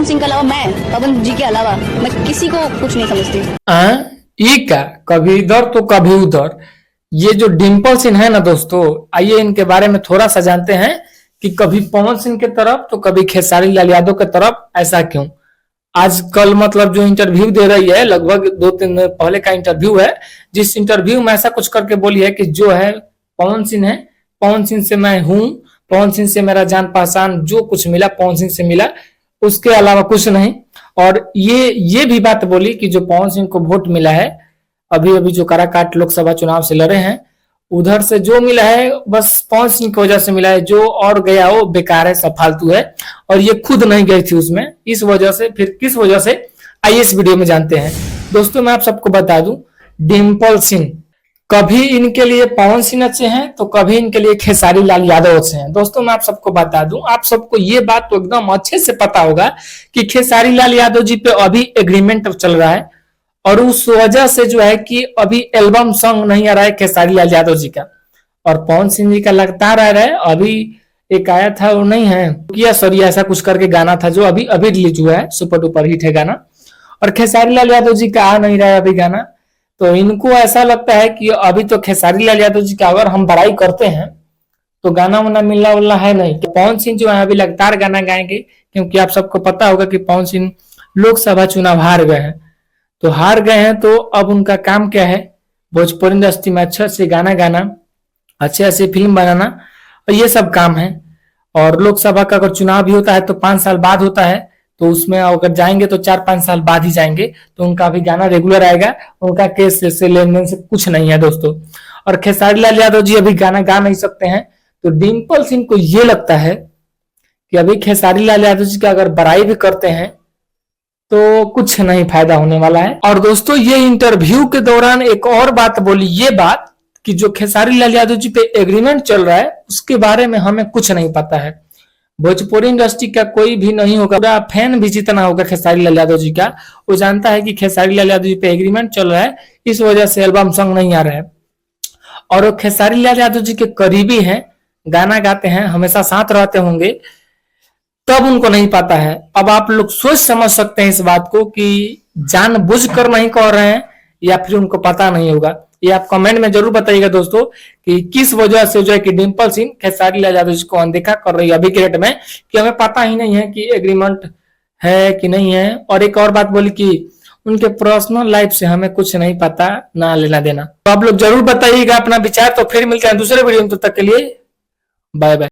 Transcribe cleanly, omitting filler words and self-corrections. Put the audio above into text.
पवन सिंह के अलावा पवन जी के अलावा मैं किसी को कुछ नहीं समझती। ये क्या, कभी इधर तो कभी उधर। ये जो डिम्पल सिंह है ना दोस्तों, आइए इनके बारे में थोड़ा सा जानते हैं कि कभी पवन सिंह के तरफ तो कभी खेसारी लाल यादव के तरफ, ऐसा क्यों। आजकल मतलब जो इंटरव्यू दे रही है, लगभग 2-3 दिन पहले का इंटरव्यू है, जिस इंटरव्यू में ऐसा कुछ करके बोली है कि जो है पवन सिंह है, पवन सिंह से मैं हूं, पवन सिंह से मेरा जान पहचान, जो कुछ मिला पवन सिंह से मिला, उसके अलावा कुछ नहीं। और ये भी बात बोली कि जो पवन सिंह को वोट मिला है, अभी अभी जो काराकाट लोकसभा चुनाव से लड़े हैं, उधर से जो मिला है बस पवन सिंह की वजह से मिला है, जो और गया वो बेकार है, सब फालतू है, और ये खुद नहीं गई थी उसमें। इस वजह से, फिर किस वजह से, आइए इस वीडियो में जानते हैं। दोस्तों मैं आप सबको बता दूं, डिम्पल सिंह, कभी इनके लिए पवन सिंह अच्छे हैं तो कभी इनके लिए खेसारी लाल यादव अच्छे हैं। दोस्तों मैं आप सबको बता दूं, आप सबको ये बात तो एकदम अच्छे से पता होगा कि खेसारी लाल यादव जी पे अभी एग्रीमेंट चल रहा है, और उस वजह से जो है कि अभी एल्बम सॉन्ग नहीं आ रहा है खेसारी लाल यादव जी का, और पवन सिंह जी का लगातार आ रहा है। अभी एक आया था, वो नहीं है किया सॉरी, ऐसा कुछ करके गाना था जो अभी अभी रिलीज हुआ है, सुपर डुपर हिट है गाना, और खेसारी लाल यादव जी का आ नहीं रहा है अभी गाना। तो इनको ऐसा लगता है कि अभी तो खेसारी लाल यादव जी का अगर हम बड़ाई करते हैं तो गाना वाना मिलना उलना है नहीं। कि पवन सिंह जो है अभी लगातार गाना गाएंगे, क्योंकि आप सबको पता होगा कि पवन सिंह लोकसभा चुनाव हार गए हैं। तो हार गए हैं तो अब उनका काम क्या है, भोजपुरी इंडस्ट्री में अच्छे से गाना गाना, अच्छे अच्छे फिल्म बनाना, और ये सब काम है। और लोकसभा का अगर चुनाव भी होता है तो 5 साल बाद होता है, तो उसमें अगर जाएंगे तो 4-5 साल बाद ही जाएंगे, तो उनका भी गाना रेगुलर आएगा, उनका केस से लेन देन से कुछ नहीं है दोस्तों। और खेसारी लाल यादव जी अभी गाना गा नहीं सकते हैं, तो डिम्पल सिंह को ये लगता है कि अभी खेसारी लाल यादव जी का अगर बड़ाई भी करते हैं तो कुछ नहीं फायदा होने वाला है। और दोस्तों ये इंटरव्यू के दौरान एक और बात बोली, ये बात कि जो खेसारी लाल यादव जी पे एग्रीमेंट चल रहा है उसके बारे में हमें कुछ नहीं पता है। भोजपुरी इंडस्ट्री का कोई भी नहीं होगा, पूरा फैन भी जितना होगा खेसारी लाल यादव जी का, वो जानता है कि खेसारी लाल यादव जी पे एग्रीमेंट चल रहा है, इस वजह से एल्बम सॉन्ग नहीं आ रहा है। और वो खेसारी लाल यादव जी के करीबी हैं, गाना गाते हैं, हमेशा साथ रहते होंगे, तब उनको नहीं पता है। अब आप लोग सोच समझ सकते हैं इस बात को कि जानबूझकर नहीं कह रहे हैं या फिर उनको पता नहीं होगा। ये आप कमेंट में जरूर बताइएगा दोस्तों कि किस वजह से जो है कि डिम्पल सिंह खेसारी लाल यादव जी को अनदेखा कर रही है अभी के डेट में, कि हमें पता ही नहीं है कि एग्रीमेंट है कि नहीं है। और एक और बात बोली कि उनके पर्सनल लाइफ से हमें कुछ नहीं पता, ना लेना देना। तो आप लोग जरूर बताइएगा अपना विचार। तो फिर मिलते हैं दूसरे वीडियो में, तब तक के लिए बाय बाय।